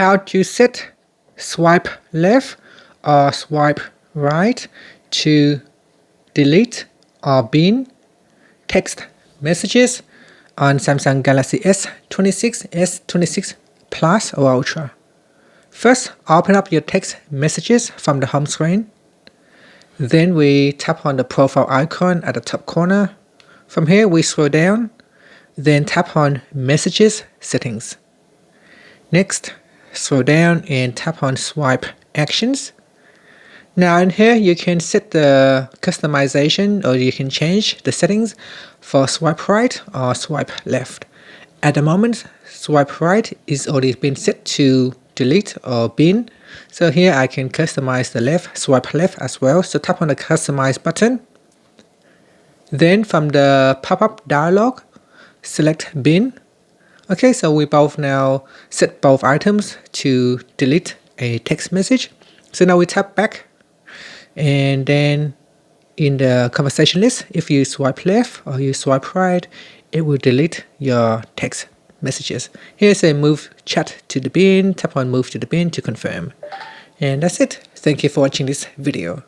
how to set swipe left or swipe right to delete or bin text messages on Samsung Galaxy S26, S26 Plus or Ultra. First, open up your text messages from the home screen. Then we tap on the profile icon at the top corner. From here, we scroll down, then tap on Messages Settings. Next, scroll down and tap on Swipe Actions. Now in here, you can set the customization or you can change the settings for swipe right or swipe left. At the moment, swipe right is already been set to delete or bin. So here I can customize the swipe left as well. So tap on the customize button. Then from the pop-up dialog, select bin. Okay, so we both now set both items to delete a text message. So now we tap back, and then in the conversation list, if you swipe left or you swipe right, it will delete your text messages. Here's a move chat to the bin. Tap on move to the bin to confirm. And that's it. Thank you for watching this video.